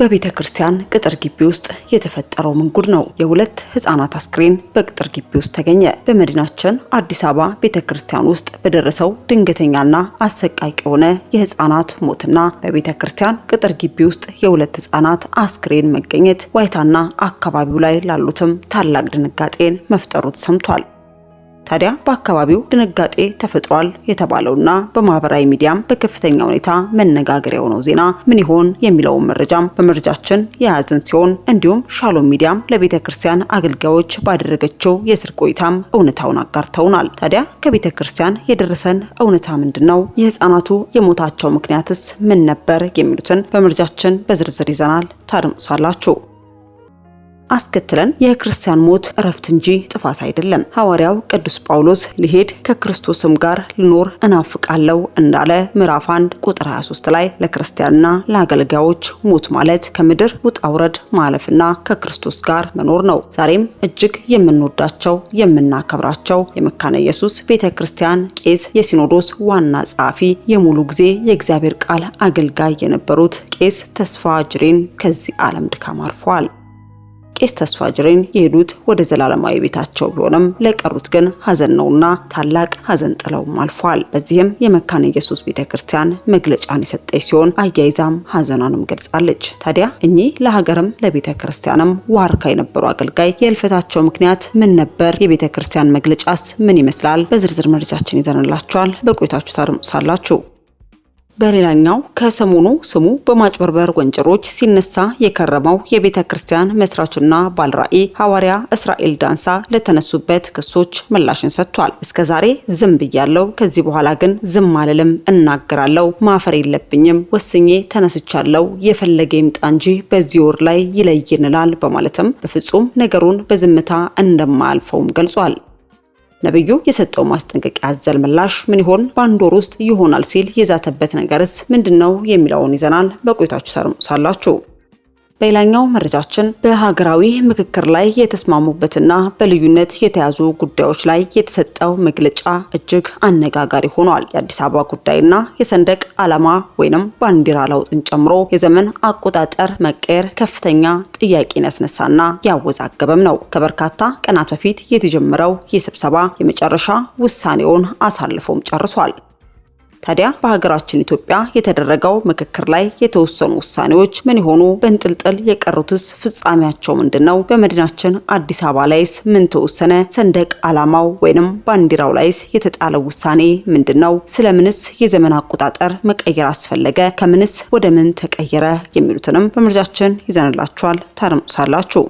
በቤተ ክርስቲያን ቅጥር ግቢ ውስጥ የተፈጠረው ምን ጉድ ነው? የሁለት ህፃናት አስክሬን በቅጥር ግቢ ውስጥ ተገኘ። በመዲናችን አዲስ አበባ ቤተ ክርስቲያን ውስጥ በደረሰው ድንገተኛና አሰቃቂ የሆነ የህፃናት ሞትና በቤተ ክርስቲያን ቅጥር ግቢ ውስጥ የሁለት ህፃናት አስክሬን መገኘት ዋይታና አካባቢው ላይ ላሉትም ታላቅ ድንጋጤን መፍጠሩ ተሰምቷል። ታዲያ በአካባቢው ድንጋጤ ተፈጥሯል የተባለውና በማህበራዊ ሚዲያም በከፍተኛ ሁኔታ መነጋገሪያ የሆነው ዜና ምን ይሆን የሚለውን መረጃም በመረጃችን የያዝን ሲሆን እንዲሁም ሻሎም ሚዲያም ለቤተ ክርስቲያን አገልጋዮች ባደረገችው የስር ቆይታም እውነታውን አጋርተውናል። ታዲያ ከቤተ ክርስቲያን የደረሰን እውነታ ምንድነው? የህፃናቱ የሞታቸው ምክንያትስ ምን ነበር? የሚሉትን በመረጃችን በዝርዝር ይዘናል። ታድምጡሳላችሁ። አስከትለን የክርስቲያን ሞት እረፍት እንጂ ጥፋት አይደለም። ሐዋርያው ቅዱስ ጳውሎስ ሊሄድ ከክርስቶስም ጋር ልኖር እናፍቃለሁ እንዳለ ምዕራፍ 1 ቁጥር 23 ላይ ለክርስቲያንና ለአገልጋዮች ሞት ማለት ከምድር ውጣ ውረድ ማለፍና ከክርስቶስ ጋር መኖር ነው። ዛሬም እጅግ የምንወዳቸው የምናከብራቸው የመካነ ኢየሱስ ቤተክርስቲያን ቄስ፣ የሲኖዶስ ዋና ጸሐፊ፣ የሙሉ ጊዜ የእግዚአብሔር ቃል አገልጋይ የነበሩት ቄስ ተስፋ ጅሬን ከዚህ ዓለም ድካም አርፈዋል። ቄስ ተስፋ ጅሬን የሄዱት ወደ ዘላለማዊ ቤታቸው ቢሆንም ለቀሩት ግን ሐዘን ነውና ታላቅ ሐዘን ጥለውም አልፈዋል። በዚህም የመካነ ኢየሱስ ቤተክርስቲያን መግለጫን የሰጠች ሲሆን አያይዛም ሐዘኗንም ገልጻለች። ታዲያ እኚህ ለሀገርም ለቤተክርስቲያንም ዋርካ የነበሩ አገልጋይ የእልፈታቸው ምክንያት ምን ነበር? የቤተክርስቲያን መግለጫስ ምን ይመስላል? በዝርዝር መረጃችን ይዘንላችኋል። በቆይታችሁ ታድምጡሳላችሁ። በሌላኛው ከሰሞኑ ስሙ በማጭበርበር ወንጀሎች ሲነሳ የከረመው የቤተ ክርስቲያን መስራችና ባለራዕይ ሐዋርያ እስራኤል ዳንሳ ለተነሱበት ክሶች ምላሽን ሰጥቷል። እስከዛሬ ዝም ብያለሁ፣ ከዚህ በኋላ ግን ዝም አልልም፣ እናገራለሁ፣ ማፈር የለብኝም፣ ወስኜ ተነስቻለሁ፣ የፈለገ ይምጣ እንጂ በዚህ ወር ላይ ይለይንላል በማለትም በፍጹም ነገሩን በዝምታ እንደማያልፈውም ገልጿል። ነብዩ የሰጠው ማስጠንቀቂያ አዘል ምላሽ ምን ይሆን? በአንድ ወር ውስጥ ይሆናል ሲል የዛተበት ነገርስ ምንድነው? የሚለውን ይዘናል። በቆይታችሁ ታድምጡሳላችሁ። በሌላኛው መረጃችን በሀገራዊ ምክክር ላይ የተስማሙበትና በልዩነት የተያዙ ጉዳዮች ላይ የተሰጠው መግለጫ እጅግ አነጋጋሪ ሆኗል። የአዲስ አበባ ጉዳይና የሰንደቅ ዓላማ ወይንም ባንዲራ ለውጥን ጨምሮ የዘመን አቆጣጠር መቀየር ከፍተኛ ጥያቄን ያስነሳና ያወዛገበም ነው። ከበርካታ ቀናት በፊት የተጀመረው ይህ ስብሰባ የመጨረሻ ውሳኔውን አሳልፎም ጨርሷል። ታዲያ በሀገራችን ኢትዮጵያ የተደረገው ምክክር ላይ የተወሰኑ ውሳኔዎች ምን ይሆኑ? በእንጥልጥል የቀሩትስ ፍጻሜያቸው ምንድነው? በመዲናችን አዲስ አበባ ላይስ ምን ተወሰነ? ሰንደቅ ዓላማው ወይንም ባንዲራው ላይስ የተጣለው ውሳኔ ምንድነው? ስለምንስ የዘመን አቆጣጠር መቀየር አስፈለገ? ከምንስ ወደ ምን ተቀየረ? የሚሉትንም በመረጃችን ይዘንላችኋል። ታድምጡሳላችሁ።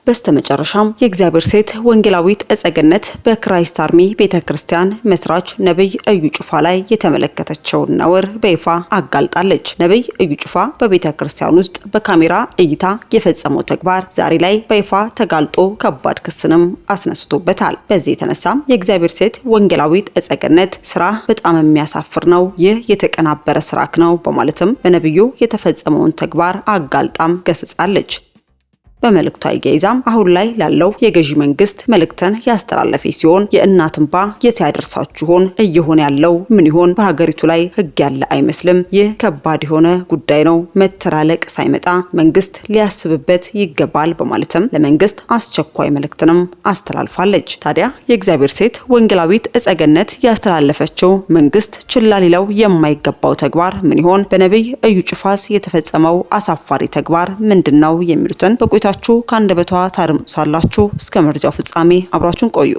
በስተመጨረሻም የእግዚአብሔር ሴት ወንጌላዊት እጸገነት በክራይስት አርሚ ቤተክርስቲያን መስራች ነብይ እዩ ጩፋ ላይ የተመለከተችውን ነውር በይፋ አጋልጣለች። ነብይ እዩ ጩፋ በቤተክርስቲያን ውስጥ በካሜራ እይታ የፈጸመው ተግባር ዛሬ ላይ በይፋ ተጋልጦ ከባድ ክስንም አስነስቶበታል። በዚህ የተነሳም የእግዚአብሔር ሴት ወንጌላዊት እጸገነት ስራ በጣም የሚያሳፍር ነው፣ ይህ የተቀናበረ ስራክ ነው በማለትም በነብዩ የተፈጸመውን ተግባር አጋልጣም ገስጻለች። በመልእክቷ አያይዛም አሁን ላይ ላለው የገዢ መንግስት መልእክተን ያስተላለፈ ሲሆን የእናት እንባ የት ያደርሳችሁ ይሆን? እየሆነ ያለው ምን ይሆን? በሀገሪቱ ላይ ህግ ያለ አይመስልም። ይህ ከባድ የሆነ ጉዳይ ነው። መተላለቅ ሳይመጣ መንግስት ሊያስብበት ይገባል በማለትም ለመንግስት አስቸኳይ መልእክትንም አስተላልፋለች። ታዲያ የእግዚአብሔር ሴት ወንጌላዊት እጸገነት ያስተላለፈችው መንግስት ችላ ሊለው የማይገባው ተግባር ምን ይሆን? በነብይ እዩ ጩፋስ የተፈጸመው አሳፋሪ ተግባር ምንድነው? የሚሉትን በቆይታ ከአንደበቷ ታድምጡሳላችሁ። እስከ መረጃው ፍጻሜ አብራችሁን ቆዩ።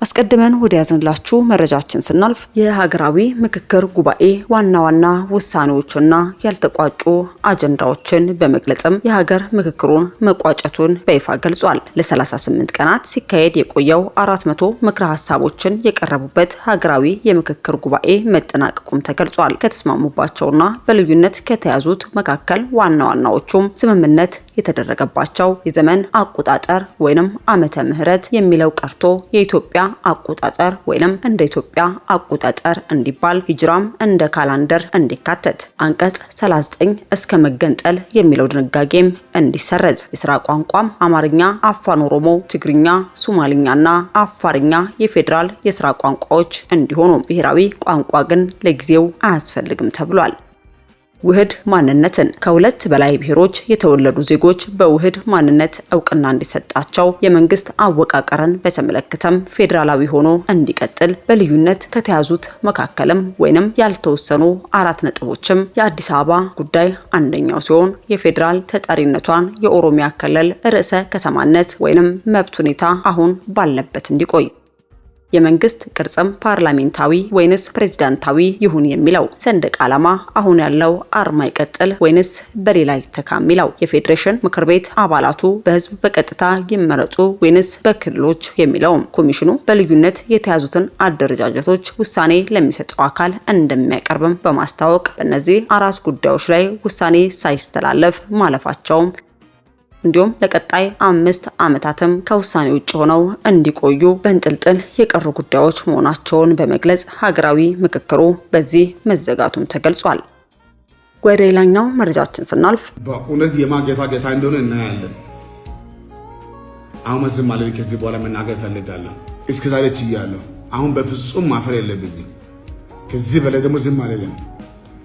አስቀድመን ወደ ያዝንላችሁ መረጃችን ስናልፍ የሀገራዊ ምክክር ጉባኤ ዋና ዋና ውሳኔዎችና ያልተቋጩ አጀንዳዎችን በመግለጽም የሀገር ምክክሩን መቋጨቱን በይፋ ገልጿል። ለ38 ቀናት ሲካሄድ የቆየው 400 ምክረ ሀሳቦችን የቀረቡበት ሀገራዊ የምክክር ጉባኤ መጠናቀቁም ተገልጿል። ከተስማሙባቸውና በልዩነት ከተያዙት መካከል ዋና ዋናዎቹም ስምምነት የተደረገባቸው የዘመን አቆጣጠር ወይንም ዓመተ ምህረት የሚለው ቀርቶ የኢትዮጵያ አቆጣጠር ወይንም እንደ ኢትዮጵያ አቆጣጠር እንዲባል ሂጅራም እንደ ካላንደር እንዲካተት አንቀጽ 39 እስከ መገንጠል የሚለው ድንጋጌም እንዲሰረዝ የሥራ ቋንቋም አማርኛ፣ አፋን ኦሮሞ፣ ትግርኛ፣ ሶማሊኛና አፋርኛ የፌዴራል የሥራ ቋንቋዎች እንዲሆኑ ብሔራዊ ቋንቋ ግን ለጊዜው አያስፈልግም ተብሏል። ውህድ ማንነትን ከሁለት በላይ ብሔሮች የተወለዱ ዜጎች በውህድ ማንነት እውቅና እንዲሰጣቸው የመንግስት አወቃቀርን በተመለከተም ፌዴራላዊ ሆኖ እንዲቀጥል በልዩነት ከተያዙት መካከልም ወይንም ያልተወሰኑ 4 ነጥቦችም የአዲስ አበባ ጉዳይ አንደኛው ሲሆን የፌዴራል ተጠሪነቷን የኦሮሚያ ክልል ርዕሰ ከተማነት ወይንም መብት ሁኔታ አሁን ባለበት እንዲቆይ የመንግስት ቅርጽም ፓርላሜንታዊ ወይንስ ፕሬዝዳንታዊ ይሁን የሚለው ሰንደቅ ዓላማ አሁን ያለው አርማ ይቀጥል ወይንስ በሌላ ይተካ የሚለው የፌዴሬሽን ምክር ቤት አባላቱ በህዝብ በቀጥታ ይመረጡ ወይንስ በክልሎች የሚለው ኮሚሽኑ በልዩነት የተያዙትን አደረጃጀቶች ውሳኔ ለሚሰጠው አካል እንደሚያቀርብም በማስታወቅ በእነዚህ 4 ጉዳዮች ላይ ውሳኔ ሳይስተላለፍ ማለፋቸውም እንዲሁም ለቀጣይ 5 ዓመታትም ከውሳኔ ውጭ ሆነው እንዲቆዩ በእንጥልጥል የቀሩ ጉዳዮች መሆናቸውን በመግለጽ ሀገራዊ ምክክሩ በዚህ መዘጋቱም ተገልጿል። ወደ ሌላኛው መረጃችን ስናልፍ በእውነት የማጌታ ጌታ እንደሆነ እናያለን። አሁን ዝም ማለት ከዚህ በኋላ መናገር ፈልጋለሁ። እስከዛሬ ችያለሁ። አሁን በፍጹም ማፈር የለብኝም። ከዚህ በላይ ደግሞ ዝም ማለት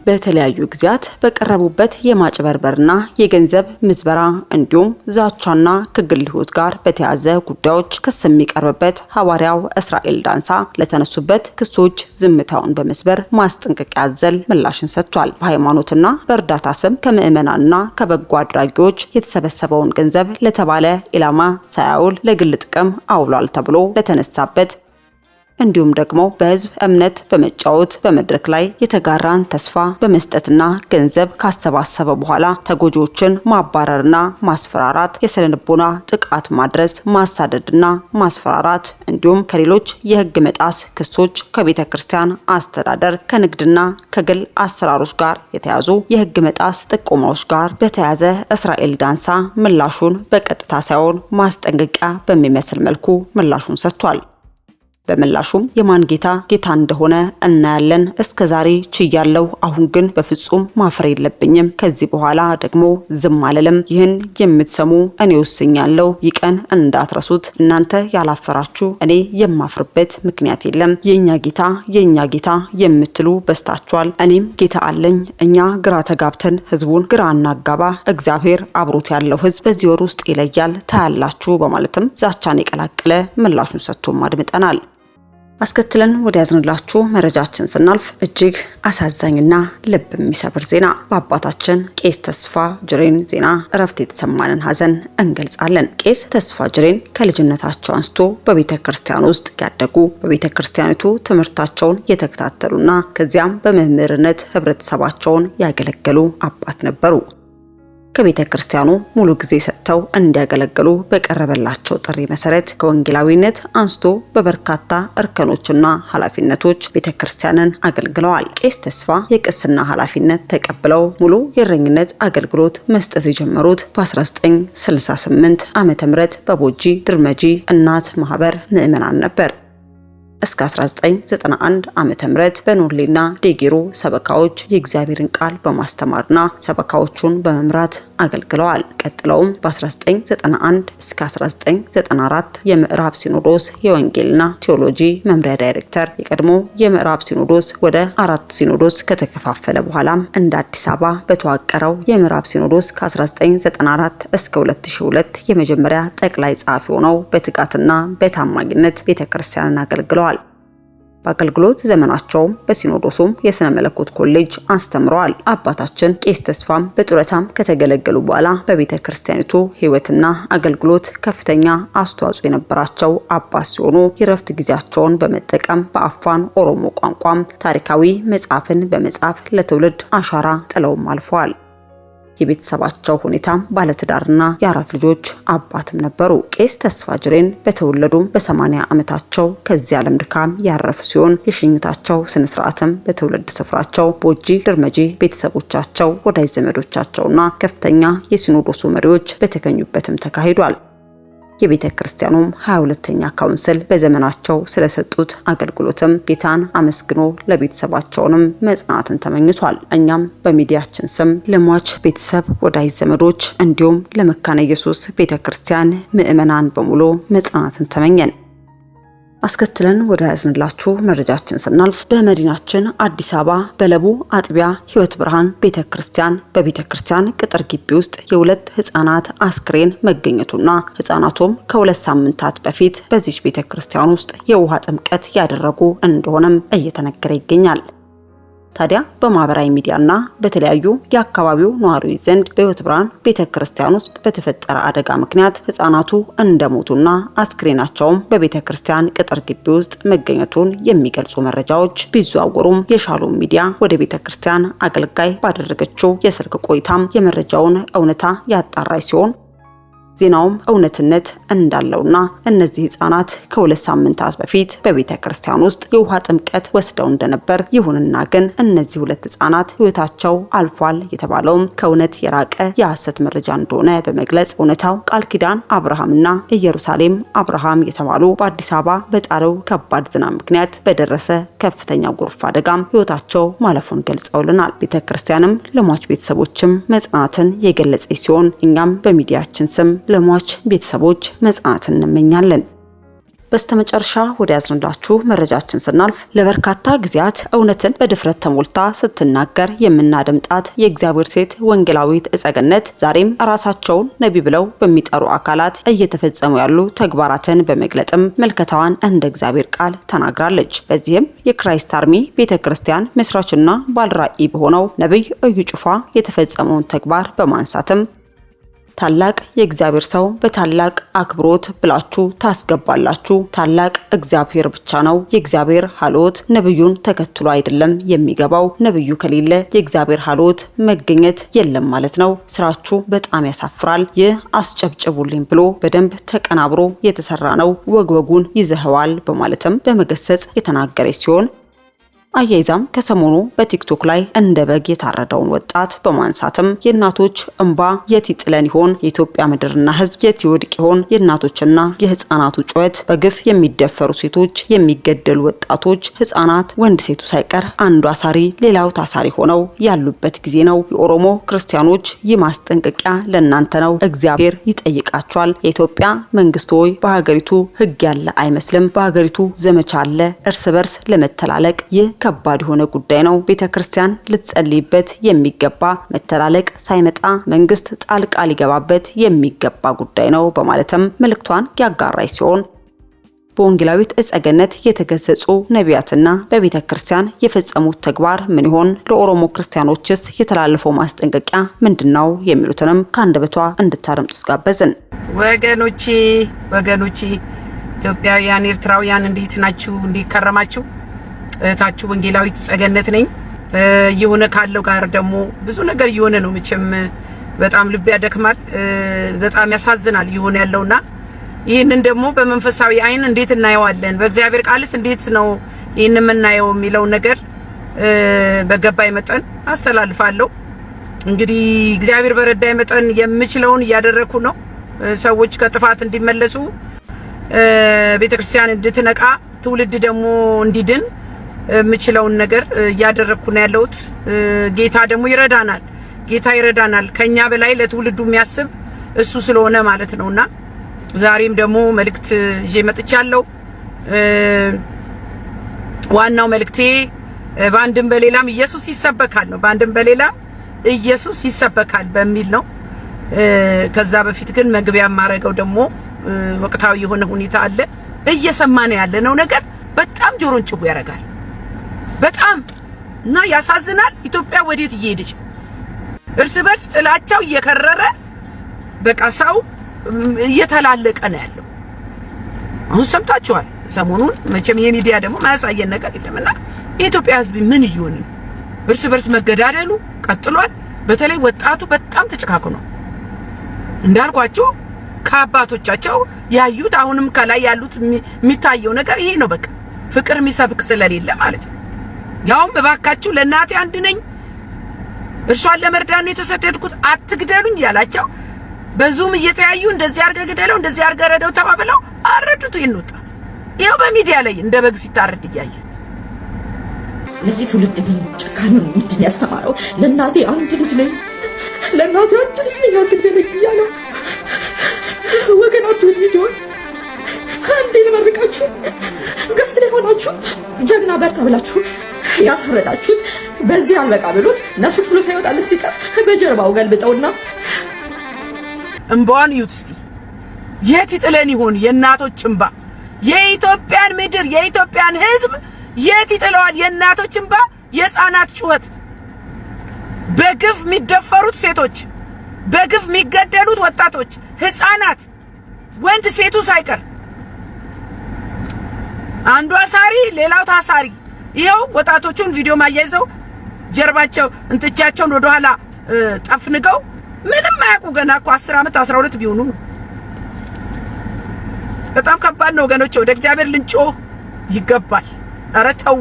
በተለያዩ ጊዜያት በቀረቡበት የማጭበርበርና የገንዘብ ምዝበራ እንዲሁም ዛቻና ከግል ሕይወት ጋር በተያያዘ ጉዳዮች ክስ የሚቀርብበት ሐዋርያው እስራኤል ዳንሳ ለተነሱበት ክሶች ዝምታውን በመስበር ማስጠንቀቂያ ያዘል ምላሽን ሰጥቷል። በሃይማኖትና በእርዳታ ስም ከምዕመናንና ከበጎ አድራጊዎች የተሰበሰበውን ገንዘብ ለተባለ ኢላማ ሳያውል ለግል ጥቅም አውሏል ተብሎ ለተነሳበት እንዲሁም ደግሞ በህዝብ እምነት በመጫወት በመድረክ ላይ የተጋራን ተስፋ በመስጠትና ገንዘብ ካሰባሰበ በኋላ ተጎጂዎችን ማባረርና ማስፈራራት፣ የስነልቦና ጥቃት ማድረስ፣ ማሳደድና ማስፈራራት እንዲሁም ከሌሎች የህግ መጣስ ክሶች ከቤተ ክርስቲያን አስተዳደር ከንግድና ከግል አሰራሮች ጋር የተያዙ የህግ መጣስ ጥቆማዎች ጋር በተያያዘ እስራኤል ዳንሳ ምላሹን በቀጥታ ሳይሆን ማስጠንቀቂያ በሚመስል መልኩ ምላሹን ሰጥቷል። በምላሹም የማን ጌታ እንደሆነ እናያለን። እስከዛሬ ችያለው፣ አሁን ግን በፍጹም ማፈር የለብኝም። ከዚህ በኋላ ደግሞ ዝም አልልም። ይህን የምትሰሙ እኔ ወስኛለሁ። ይቀን እንዳትረሱት። እናንተ ያላፈራችሁ እኔ የማፍርበት ምክንያት የለም። የኛ ጌታ የምትሉ በስታችኋል። እኔም ጌታ አለኝ። እኛ ግራ ተጋብተን ህዝቡን ግራ እናጋባ። እግዚአብሔር አብሮት ያለው ህዝብ በዚህ ወር ውስጥ ይለያል፣ ታያላችሁ በማለትም ዛቻን የቀላቀለ ምላሹን ሰጥቶም አድምጠናል። አስከትለን ወደ ያዝንላችሁ መረጃችን ስናልፍ እጅግ አሳዛኝና ልብ የሚሰብር ዜና በአባታችን ቄስ ተስፋ ጅሬን ዜና እረፍት የተሰማንን ሐዘን እንገልጻለን። ቄስ ተስፋ ጅሬን ከልጅነታቸው አንስቶ በቤተ ክርስቲያን ውስጥ ያደጉ በቤተ ክርስቲያኒቱ ትምህርታቸውን የተከታተሉና ከዚያም በመምህርነት ህብረተሰባቸውን ያገለገሉ አባት ነበሩ። ከቤተ ክርስቲያኑ ሙሉ ጊዜ ሰጥተው እንዲያገለግሉ በቀረበላቸው ጥሪ መሰረት ከወንጌላዊነት አንስቶ በበርካታ እርከኖችና ኃላፊነቶች ቤተ ክርስቲያንን አገልግለዋል። ቄስ ተስፋ የቅስና ኃላፊነት ተቀብለው ሙሉ የእረኝነት አገልግሎት መስጠት የጀመሩት በ1968 ዓ.ም በቦጂ ድርመጂ እናት ማህበር ምዕመናን ነበር። እስከ 1991 ዓመተ ምህረት በኖርሌና ዴጌሮ ሰበካዎች የእግዚአብሔርን ቃል በማስተማርና ሰበካዎቹን በመምራት አገልግለዋል። ቀጥለውም በ1991 እስከ 1994 የምዕራብ ሲኖዶስ የወንጌልና ቴዎሎጂ መምሪያ ዳይሬክተር፣ የቀድሞ የምዕራብ ሲኖዶስ ወደ 4 ሲኖዶስ ከተከፋፈለ በኋላም እንደ አዲስ አበባ በተዋቀረው የምዕራብ ሲኖዶስ ከ1994 እስከ 2002 የመጀመሪያ ጠቅላይ ጸሐፊ ሆነው በትጋትና በታማኝነት ቤተክርስቲያንን አገልግለዋል። በአገልግሎት ዘመናቸውም በሲኖዶሱም የሥነ መለኮት ኮሌጅ አስተምረዋል። አባታችን ቄስ ተስፋም በጡረታም ከተገለገሉ በኋላ በቤተ ክርስቲያኒቱ ሕይወትና አገልግሎት ከፍተኛ አስተዋጽኦ የነበራቸው አባት ሲሆኑ የረፍት ጊዜያቸውን በመጠቀም በአፋን ኦሮሞ ቋንቋም ታሪካዊ መጽሐፍን በመጻፍ ለትውልድ አሻራ ጥለውም አልፈዋል። የቤተሰባቸው ሁኔታም ባለትዳርና የአራት ልጆች አባትም ነበሩ። ቄስ ተስፋ ጅሬን በተወለዱም በ80 ዓመታቸው ከዚህ ዓለም ድካም ያረፉ ሲሆን የሽኝታቸው ስነ ስርዓትም በትውልድ ስፍራቸው ቦጂ ድርመጂ ቤተሰቦቻቸው፣ ወዳጅ ዘመዶቻቸውና ከፍተኛ የሲኖዶሱ መሪዎች በተገኙበትም ተካሂዷል። የቤተ ክርስቲያኑም 22ኛ ካውንስል በዘመናቸው ስለሰጡት አገልግሎትም ጌታን አመስግኖ ለቤተሰባቸውንም መጽናናትን ተመኝቷል። እኛም በሚዲያችን ስም ለሟች ቤተሰብ፣ ወዳጅ ዘመዶች እንዲሁም ለመካነ ኢየሱስ ቤተ ክርስቲያን ምእመናን በሙሉ መጽናናትን ተመኘን። አስከትለን ወደ ያዝንላችሁ መረጃችን ስናልፍ በመዲናችን አዲስ አበባ በለቡ አጥቢያ ሕይወት ብርሃን ቤተክርስቲያን በቤተክርስቲያን ቅጥር ግቢ ውስጥ የሁለት ህፃናት አስክሬን መገኘቱና ህፃናቱም ከ2 ሳምንታት በፊት በዚህ ቤተክርስቲያን ውስጥ የውሃ ጥምቀት ያደረጉ እንደሆነም እየተነገረ ይገኛል። ታዲያ በማህበራዊ ሚዲያና በተለያዩ የአካባቢው ነዋሪዎች ዘንድ በሕይወት ብርሃን ቤተክርስቲያን ውስጥ በተፈጠረ አደጋ ምክንያት ህፃናቱ እንደሞቱና አስክሬናቸውም በቤተክርስቲያን ቅጥር ግቢ ውስጥ መገኘቱን የሚገልጹ መረጃዎች ቢዘዋወሩም የሻሎም ሚዲያ ወደ ቤተክርስቲያን አገልጋይ ባደረገችው የስልክ ቆይታም የመረጃውን እውነታ ያጣራች ሲሆን ዜናውም እውነትነት እንዳለውና እነዚህ ህፃናት ከ2 ሳምንታት በፊት በቤተክርስቲያን ውስጥ የውሃ ጥምቀት ወስደው እንደነበር፣ ይሁንና ግን እነዚህ 2 ህፃናት ህይወታቸው አልፏል የተባለውም ከእውነት የራቀ የሐሰት መረጃ እንደሆነ በመግለጽ እውነታው ቃል ኪዳን አብርሃምና ኢየሩሳሌም አብርሃም የተባሉ በአዲስ አበባ በጣለው ከባድ ዝናብ ምክንያት በደረሰ ከፍተኛ ጎርፍ አደጋም ህይወታቸው ማለፉን ገልጸውልናል። ቤተክርስቲያንም ለሟች ቤተሰቦችም መጽናናትን የገለጸች ሲሆን እኛም በሚዲያችን ስም ለሟች ቤተሰቦች መጽናናትን እንመኛለን። በስተመጨረሻ ወደ ያዝንላችሁ መረጃችን ስናልፍ ለበርካታ ጊዜያት እውነትን በድፍረት ተሞልታ ስትናገር የምናደምጣት የእግዚአብሔር ሴት ወንጌላዊት እጸገነት ዛሬም ራሳቸውን ነቢይ ብለው በሚጠሩ አካላት እየተፈጸሙ ያሉ ተግባራትን በመግለጥም መልከታዋን እንደ እግዚአብሔር ቃል ተናግራለች። በዚህም የክራይስት አርሚ ቤተክርስቲያን መስራችና ባለራዕይ በሆነው ነቢይ እዩ ጩፋ የተፈጸመውን ተግባር በማንሳትም ታላቅ የእግዚአብሔር ሰው በታላቅ አክብሮት ብላችሁ ታስገባላችሁ። ታላቅ እግዚአብሔር ብቻ ነው። የእግዚአብሔር ሀሎት ነብዩን ተከትሎ አይደለም የሚገባው። ነብዩ ከሌለ የእግዚአብሔር ሀሎት መገኘት የለም ማለት ነው። ስራችሁ በጣም ያሳፍራል። ይህ አስጨብጭቡልኝ ብሎ በደንብ ተቀናብሮ የተሰራ ነው። ወግወጉን ይዘህዋል በማለትም በመገሰጽ የተናገረች ሲሆን አያይዛም ከሰሞኑ በቲክቶክ ላይ እንደ በግ የታረደውን ወጣት በማንሳትም የእናቶች እንባ የት ይጥለን ይሆን? የኢትዮጵያ ምድርና ሕዝብ የት ይወድቅ ይሆን? የእናቶችና የህፃናቱ ጩኸት፣ በግፍ የሚደፈሩ ሴቶች፣ የሚገደሉ ወጣቶች፣ ህፃናት፣ ወንድ ሴቱ ሳይቀር አንዱ አሳሪ ሌላው ታሳሪ ሆነው ያሉበት ጊዜ ነው። የኦሮሞ ክርስቲያኖች ይህ ማስጠንቀቂያ ለእናንተ ነው። እግዚአብሔር ይጠይቃቸዋል። የኢትዮጵያ መንግስት ሆይ በሀገሪቱ ህግ ያለ አይመስልም። በሀገሪቱ ዘመቻ አለ። እርስ በርስ ለመተላለቅ ይህ ከባድ የሆነ ጉዳይ ነው። ቤተክርስቲያን ልትጸልይበት የሚገባ መተላለቅ ሳይመጣ መንግስት ጣልቃ ሊገባበት የሚገባ ጉዳይ ነው በማለትም መልእክቷን ያጋራች ሲሆን በወንጌላዊት እጸገነት የተገሰጹ ነቢያትና በቤተክርስቲያን የፈጸሙት ተግባር ምን ይሆን? ለኦሮሞ ክርስቲያኖችስ የተላለፈው ማስጠንቀቂያ ምንድነው? የሚሉትንም ከአንደበቷ እንድታደምጡት ጋበዝን። ወገኖቼ ኢትዮጵያውያን፣ ኤርትራውያን እንዴት ናችሁ? እንዴት ከረማችሁ? እህታችሁ ወንጌላዊት እጸገነት ነኝ። የሆነ ካለው ጋር ደግሞ ብዙ ነገር የሆነ ነው። መቼም በጣም ልብ ያደክማል፣ በጣም ያሳዝናል የሆነ ያለውና ይህንን ደግሞ በመንፈሳዊ አይን እንዴት እናየዋለን፣ በእግዚአብሔር ቃልስ እንዴት ነው ይህን የምናየው የሚለው ነገር በገባይ መጠን አስተላልፋለሁ። እንግዲህ እግዚአብሔር በረዳይ መጠን የምችለውን እያደረኩ ነው። ሰዎች ከጥፋት እንዲመለሱ፣ ቤተክርስቲያን እንድትነቃ፣ ትውልድ ደግሞ እንዲድን የምችለውን ነገር እያደረኩ ነው ያለሁት። ጌታ ደግሞ ይረዳናል። ከኛ በላይ ለትውልዱ የሚያስብ እሱ ስለሆነ ማለት ነውና ዛሬም ደግሞ መልእክት ይዤ መጥቻለሁ። ዋናው መልእክቴ በአንድም በሌላም ኢየሱስ ይሰበካል ነው። በአንድም በሌላም ኢየሱስ ይሰበካል በሚል ነው። ከዛ በፊት ግን መግቢያ ማረገው ደግሞ ወቅታዊ የሆነ ሁኔታ አለ። እየሰማን ያለነው ነገር በጣም ጆሮን ጭው ያረጋል። በጣም እና ያሳዝናል። ኢትዮጵያ ወዴት እየሄደች ነው? እርስ በርስ ጥላቻው እየከረረ በቃ ሰው እየተላለቀ ነው ያለው። አሁን ሰምታችኋል። ሰሞኑን መቼም የሚዲያ ደግሞ ማያሳየን ነገር የለምና የኢትዮጵያ ሕዝብ ምን እየሆነ ነው? እርስ በርስ መገዳደሉ ቀጥሏል። በተለይ ወጣቱ በጣም ተጨካክኗል። እንዳልኳችሁ ከአባቶቻቸው ያዩት አሁንም ከላይ ያሉት የሚታየው ነገር ይሄ ነው። በቃ ፍቅር የሚሰብክ ስለሌለ ማለት ነው። ያውም እባካችሁ ለእናቴ አንድ ነኝ እርሷን ለመርዳት ነው የተሰደድኩት አትግደሉኝ ያላቸው በዙም እየተያዩ እንደዚህ አርገ ግደለው እንደዚህ አርገ ረደው ተባብለው አረዱት። ይንወጣት ይሄው በሚዲያ ላይ እንደ በግ ሲታረድ እያየ ለዚህ ትውልድ ግን ጨካኙን ምንድን ያስተማረው? ለእናቴ አንድ ልጅ ነኝ አትግደለኝ እያለው ወገናችሁን ቪዲዮን አንዴ ልመርቃችሁ ገስት ላይ ሆናችሁ ጀግና በርታ ብላችሁ ያሳረዳችሁት በዚህ አልበቃ ብሎት ነፍስ ጥሎ ሳይወጣለት ሲቀር በጀርባው ገልብጠውና እንባውን ይዩት እስቲ። የት ይጥለን ይሆን የእናቶች እንባ? የኢትዮጵያን ምድር የኢትዮጵያን ሕዝብ የት ይጥለዋል? የእናቶች እንባ፣ የሕፃናት ጩኸት፣ በግፍ የሚደፈሩት ሴቶች፣ በግፍ የሚገደሉት ወጣቶች፣ ሕፃናት፣ ወንድ ሴቱ ሳይቀር አንዱ አሳሪ ሌላው ታሳሪ። ይሄው ወጣቶቹን ቪዲዮ ማያይዘው ጀርባቸው እንትቻቸውን ወደ ኋላ ጠፍንገው ምንም ማያውቁ ገና እኮ 10 ዓመት 12 ቢሆኑ ነው። በጣም ከባድ ነው ወገኖች። ወደ እግዚአብሔር ልንጮህ ይገባል። ኧረ ተው፣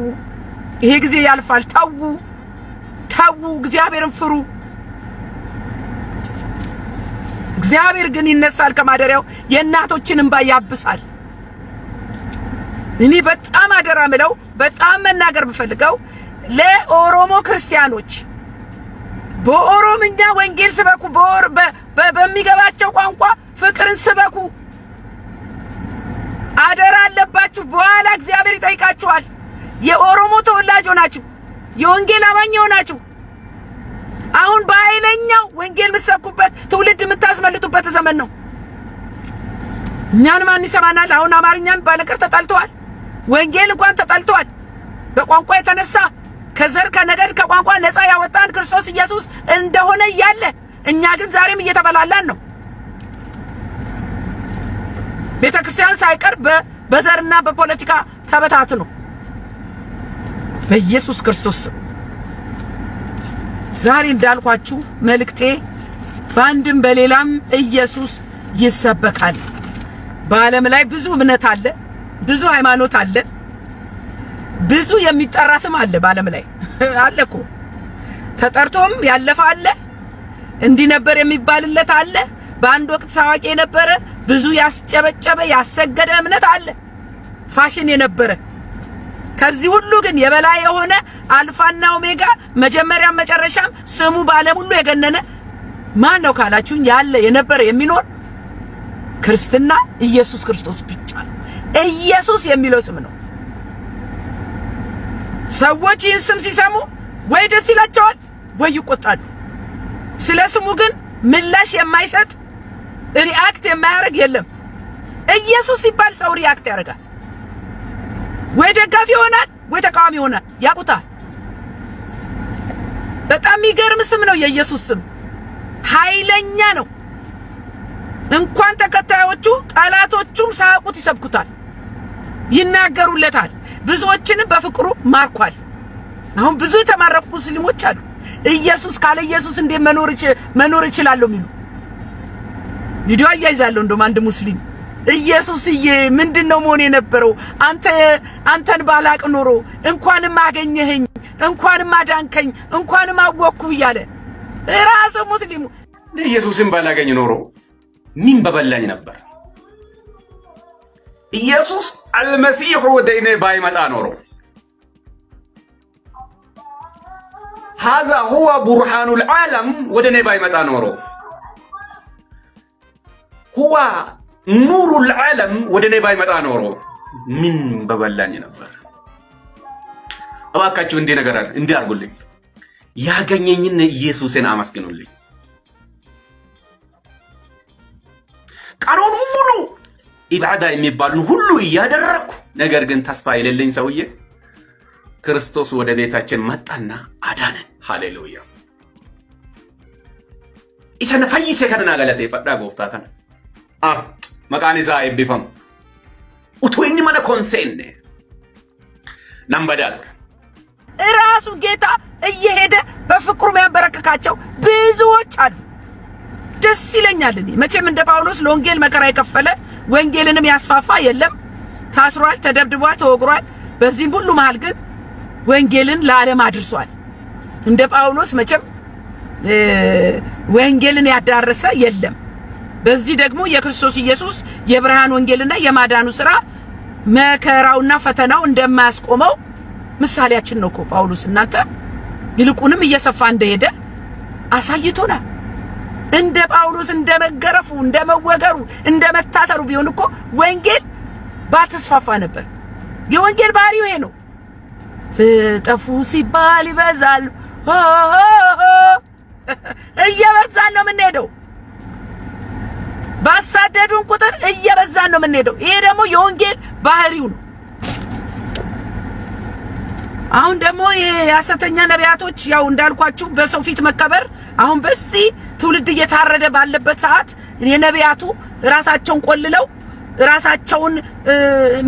ይሄ ጊዜ ያልፋል። ተው፣ እግዚአብሔርን ፍሩ። እግዚአብሔር ግን ይነሳል ከማደሪያው የእናቶችን እንባ ያብሳል። እኔ በጣም አደራ ምለው በጣም መናገር ብፈልገው ለኦሮሞ ክርስቲያኖች በኦሮምኛ ወንጌል ስበኩ፣ በሚገባቸው ቋንቋ ፍቅርን ስበኩ። አደራ አለባችሁ። በኋላ እግዚአብሔር ይጠይቃችኋል። የኦሮሞ ተወላጅ ሆናችሁ የወንጌል አማኝ ሆናችሁ አሁን በኃይለኛው ወንጌል የምትሰብኩበት ትውልድ የምታስመልጡበት ዘመን ነው። እኛን ማን ይሰማናል? አሁን አማርኛም ባለቀር ተጣልተዋል። ወንጌል እንኳን ተጣልተዋል። በቋንቋ የተነሳ ከዘር ከነገድ ከቋንቋ ነፃ ያወጣን ክርስቶስ ኢየሱስ እንደሆነ ያለ እኛ ግን ዛሬም እየተበላላን ነው። ቤተክርስቲያን ሳይቀር በዘርና በፖለቲካ ተበታትኖ በኢየሱስ ክርስቶስ ዛሬ እንዳልኳችሁ መልእክቴ በአንድም በሌላም ኢየሱስ ይሰበካል። በዓለም ላይ ብዙ እምነት አለ፣ ብዙ ሃይማኖት አለ፣ ብዙ የሚጠራ ስም አለ። በዓለም ላይ አለ እኮ ተጠርቶም ያለፈ አለ፣ እንዲህ ነበር የሚባልለት አለ፣ በአንድ ወቅት ታዋቂ የነበረ ብዙ ያስጨበጨበ ያሰገደ እምነት አለ፣ ፋሽን የነበረ። ከዚህ ሁሉ ግን የበላይ የሆነ አልፋና ኦሜጋ መጀመሪያም መጨረሻም ስሙ በዓለም ሁሉ የገነነ ማን ነው ካላችሁኝ ያለ የነበረ የሚኖር ክርስትና ኢየሱስ ክርስቶስ ብቻ ነው። ኢየሱስ የሚለው ስም ነው። ሰዎች ይህን ስም ሲሰሙ ወይ ደስ ይላቸዋል ወይ ይቆጣሉ። ስለ ስሙ ግን ምላሽ የማይሰጥ ሪአክት የማያደርግ የለም። ኢየሱስ ሲባል ሰው ሪአክት ያደርጋል። ወይ ደጋፊ ይሆናል ወይ ተቃዋሚ ይሆናል። ያቁታል። በጣም የሚገርም ስም ነው የኢየሱስ ስም። ኃይለኛ ነው። እንኳን ተከታዮቹ ጠላቶቹም ሳያውቁት ይሰብኩታል፣ ይናገሩለታል። ብዙዎችንም በፍቅሩ ማርኳል። አሁን ብዙ የተማረኩ ሙስሊሞች አሉ። ኢየሱስ ካለ ኢየሱስ እንዴት መኖር ይችላል የሚሉ ቪዲዮ አያይዛለሁ። እንደውም አንድ ሙስሊም ኢየሱስዬ ምንድነው መሆን የነበረው አንተን ባላቅ ኖሮ እንኳንም አገኘኸኝ፣ እንኳንም አዳንከኝ፣ እንኳንም አወቅኩ እያለ ራሱ ሙስሊሙ ኢየሱስን ባላገኝ ኖሮ ምን በበላኝ ነበር። ኢየሱስ አልመሲሁ ወደኔ ባይመጣ ኖሮ هذا هو برهان العالم ወደኔ ባይመጣ ኖሮ هو نور العالم ወደኔ ባይመጣ ኖሮ ምን በበላኝ ነበር። እባካችሁ እንዲህ ነገር እንዲህ አድርጉልኝ። ያገኘኝን ኢየሱስን አመስግኑልኝ። ቀኑን ሙሉ ኢባዳ የሚባሉን ሁሉ እያደረኩ ነገር ግን ተስፋ የሌለኝ ሰውዬ ክርስቶስ ወደ ቤታችን መጣና አዳነን። ሃሌሉያ። ኢሰነ ፈይሴ ከነና ገለቴ ፈዳ ጎፍታ ከነ መቃኒዛ ኤቢፈም ኡቶይኒ ማነ ኮንሴን ነምበዳት ራሱ ጌታ እየሄደ በፍቅሩ የሚያበረክካቸው ብዙዎች አሉ። ደስ ይለኛል። እኔ መቼም እንደ ጳውሎስ ለወንጌል መከራ የከፈለ ወንጌልንም ያስፋፋ የለም። ታስሯል፣ ተደብድቧል፣ ተወግሯል። በዚህም ሁሉ መሃል ግን ወንጌልን ለዓለም አድርሷል። እንደ ጳውሎስ መቼም ወንጌልን ያዳረሰ የለም። በዚህ ደግሞ የክርስቶስ ኢየሱስ የብርሃን ወንጌልና የማዳኑ ሥራ መከራውና ፈተናው እንደማያስቆመው ምሳሌያችን ነው እኮ ጳውሎስ። እናንተ ይልቁንም እየሰፋ እንደሄደ አሳይቶናል። እንደ ጳውሎስ እንደመገረፉ፣ እንደመወገሩ፣ እንደመታሰሩ ቢሆን እኮ ወንጌል ባተስፋፋ ነበር። የወንጌል ባህሪው ይሄ ነው። ስጠፉ ሲባል ይበዛል። እየበዛን ነው የምንሄደው። ባሳደዱን ቁጥር እየበዛን ነው የምንሄደው። ይሄ ደግሞ የወንጌል ባህሪው ነው። አሁን ደግሞ የሐሰተኛ ነቢያቶች ያው እንዳልኳችሁ በሰው ፊት መከበር አሁን በዚህ ትውልድ እየታረደ ባለበት ሰዓት የነቢያቱ ራሳቸውን ቆልለው ራሳቸውን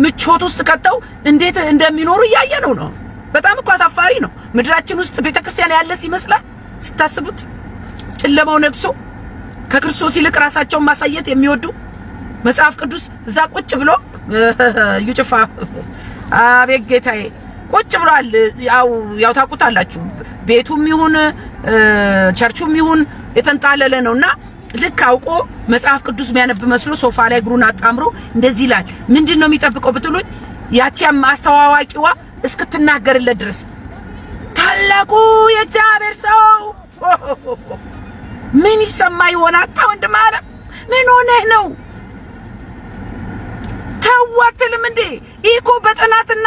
ምቾት ውስጥ ከተው እንዴት እንደሚኖሩ እያየነው ነው። በጣም እኮ አሳፋሪ ነው። ምድራችን ውስጥ ቤተክርስቲያን ያለ ይመስላል ስታስቡት። ጨለማው ነግሶ ከክርስቶስ ይልቅ ራሳቸውን ማሳየት የሚወዱ መጽሐፍ ቅዱስ እዛ ቁጭ ብሎ ይጭፋ አቤት ጌታዬ ቁጭ ብሏል። ያው ታውቁታላችሁ። ቤቱም ይሁን ቸርቹም ይሁን የተንጣለለ ነውና ልክ አውቆ መጽሐፍ ቅዱስ የሚያነብ መስሎ ሶፋ ላይ እግሩን አጣምሮ እንደዚህ ይላል። ምንድነው የሚጠብቀው ብትሉኝ ያቺ አስተዋዋቂዋ እስክትናገርለት ድረስ ታላቁ የእግዚአብሔር ሰው ምን ይሰማ ይሆናል? ወንድም አለ ምን ሆነህ ነው ታዋትልም እንዴ? ይኮ በጥናትና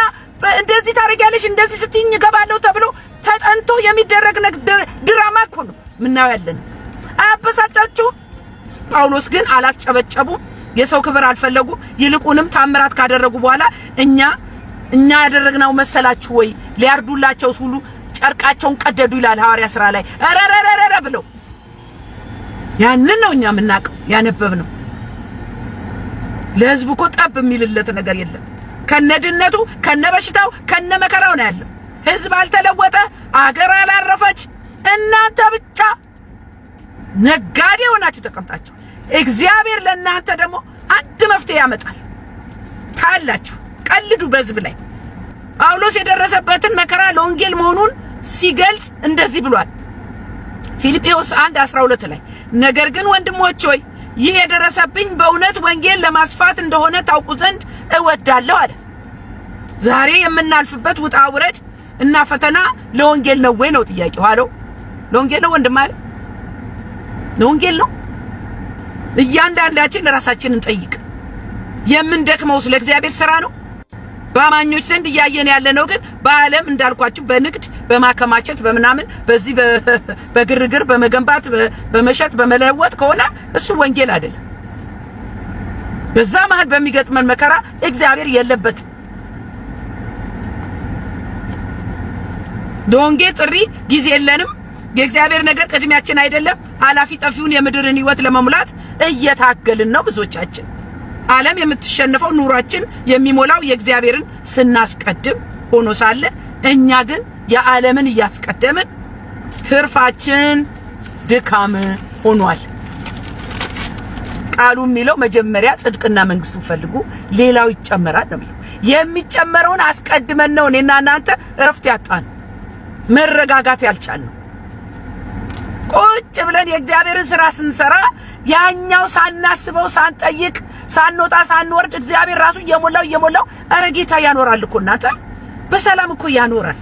እንደዚህ ታረጋለሽ እንደዚህ ስትይኝ ገባለው ተብሎ ተጠንቶ የሚደረግ ድራማ እኮ ነው ምናው ያለን። አያበሳጫችሁ? ጳውሎስ ግን አላስጨበጨቡም፣ የሰው ክብር አልፈለጉ። ይልቁንም ታምራት ካደረጉ በኋላ እኛ ያደረግነው መሰላችሁ ወይ? ሊያርዱላቸው ሁሉ ጨርቃቸውን ቀደዱ ይላል ሐዋርያ ሥራ ላይ አረረረረ ብለው። ያንን ነው እኛ የምናውቀው ያነበብነው። ለሕዝቡ እኮ ጠብ የሚልለት ነገር የለም። ከነድነቱ ከነበሽታው ከነመከራው ነው ያለው። ሕዝብ አልተለወጠ፣ አገር አላረፈች። እናንተ ብቻ ነጋዴ ሆናችሁ ተቀምጣችሁ እግዚአብሔር ለእናንተ ደግሞ አንድ መፍትሄ ያመጣል። ታላችሁ ቀልዱ በሕዝብ ላይ። ጳውሎስ የደረሰበትን መከራ ለወንጌል መሆኑን ሲገልጽ እንደዚህ ብሏል። ፊልጵስዩስ 1:12 ላይ ነገር ግን ወንድሞች ሆይ ይህ የደረሰብኝ በእውነት ወንጌል ለማስፋት እንደሆነ ታውቁ ዘንድ እወዳለሁ አለ። ዛሬ የምናልፍበት ውጣ ውረድ እና ፈተና ለወንጌል ነው ወይ ነው ጥያቄው? አለው ለወንጌል ነው ወንድም አለ ለወንጌል ነው። እያንዳንዳችን ራሳችንን ጠይቅ። የምንደክመው ስለ እግዚአብሔር ሥራ ነው። በአማኞች ዘንድ እያየን ያለ ነው። ግን በዓለም እንዳልኳችሁ በንግድ በማከማቸት በመናምን በዚህ በግርግር በመገንባት በመሸጥ በመለወጥ ከሆነ እሱ ወንጌል አይደለም። በዛ መሃል በሚገጥመን መከራ እግዚአብሔር የለበትም። ለወንጌል ጥሪ ጊዜ የለንም። የእግዚአብሔር ነገር ቅድሚያችን አይደለም። አላፊ ጠፊውን የምድርን ሕይወት ለመሙላት እየታገልን ነው ብዙዎቻችን። ዓለም የምትሸነፈው ኑሯችን የሚሞላው የእግዚአብሔርን ስናስቀድም ሆኖ ሳለ እኛ ግን የዓለምን እያስቀደምን ትርፋችን ድካም ሆኗል። ቃሉ የሚለው መጀመሪያ ጽድቅና መንግስቱን ፈልጉ ሌላው ይጨመራል ነው። የሚጨመረውን አስቀድመን ነው እኔና እናንተ እረፍት ያጣን መረጋጋት ያልቻልነው። ቁጭ ብለን የእግዚአብሔርን ሥራ ስንሰራ ያኛው ሳናስበው ሳንጠይቅ ሳንወጣ ሳንወርድ እግዚአብሔር ራሱ እየሞላው አረ ጌታ ያኖራል እኮ እናንተ በሰላም እኮ ያኖራል።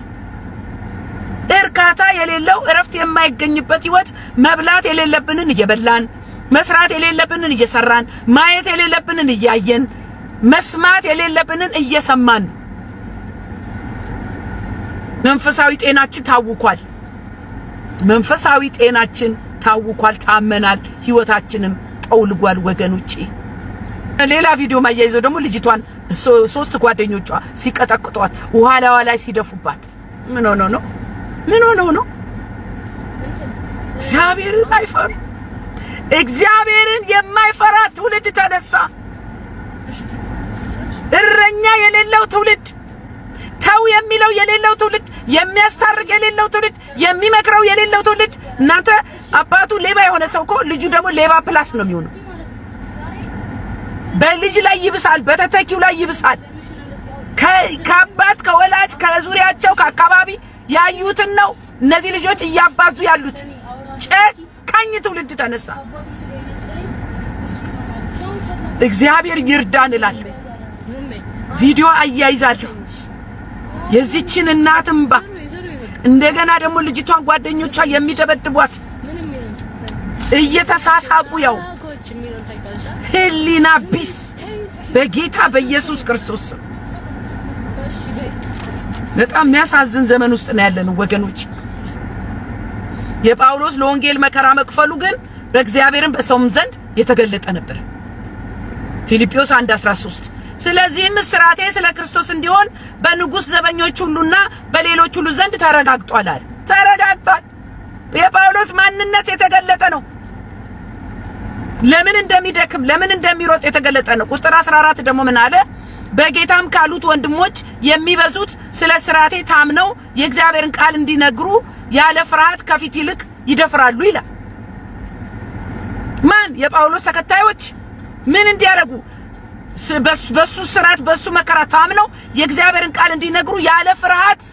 እርካታ የሌለው እረፍት የማይገኝበት ህይወት መብላት የሌለብንን እየበላን መስራት የሌለብንን እየሰራን ማየት የሌለብንን እያየን መስማት የሌለብንን እየሰማን መንፈሳዊ ጤናችን ታውቋል። መንፈሳዊ ጤናችን ታውቋል፣ ታመናል፣ ህይወታችንም ጠውልጓል ወገኖቼ። ሌላ ቪዲዮ ማያይዘው ደግሞ ልጅቷን ሶስት ጓደኞቿ ሲቀጠቅጧት ውሃላዋ ላይ ሲደፉባት ምን ሆኖ ነው? ምን ሆኖ ነው? እግዚአብሔርን አይፈሩ። እግዚአብሔርን የማይፈራ ትውልድ ተነሳ። እረኛ የሌለው ትውልድ፣ ተው የሚለው የሌለው ትውልድ፣ የሚያስታርቅ የሌለው ትውልድ፣ የሚመክረው የሌለው ትውልድ። እናንተ አባቱ ሌባ የሆነ ሰው እኮ ልጁ ደግሞ ሌባ ፕላስ ነው የሚሆነው። በልጅ ላይ ይብሳል፣ በተተኪው ላይ ይብሳል። ከአባት ከወላጅ ከዙሪያቸው ከአካባቢ ያዩትን ነው እነዚህ ልጆች እያባዙ ያሉት። ጨካኝ ትውልድ ተነሳ። እግዚአብሔር ይርዳን እላለሁ። ቪዲዮ አያይዛለሁ የዚችን እናት እንባ። እንደገና ደግሞ ልጅቷን ጓደኞቿ የሚደበድቧት እየተሳሳቁ ያው ህሊና ቢስ በጌታ በኢየሱስ ክርስቶስ በጣም የሚያሳዝን ዘመን ውስጥ ነው ያለነው ወገኖች። የጳውሎስ ለወንጌል መከራ መክፈሉ ግን በእግዚአብሔርም በሰውም ዘንድ የተገለጠ ነበር። ፊልጵስዩስ 1:13 ስለዚህም እስራቴ ስለ ክርስቶስ እንዲሆን በንጉሥ ዘበኞች ሁሉና በሌሎች ሁሉ ዘንድ ተረጋግጧል። ተረጋግጧል። የጳውሎስ ማንነት የተገለጠ ነው። ለምን እንደሚደክም ለምን እንደሚሮጥ የተገለጠ ነው። ቁጥር 14 ደግሞ ምን አለ? በጌታም ካሉት ወንድሞች የሚበዙት ስለ እስራቴ ታምነው የእግዚአብሔርን ቃል እንዲነግሩ ያለ ፍርሃት ከፊት ይልቅ ይደፍራሉ ይላል። ማን? የጳውሎስ ተከታዮች ምን እንዲያደርጉ? በሱ ስራት በሱ መከራ ታምነው የእግዚአብሔርን ቃል እንዲነግሩ ያለ ፍርሃት።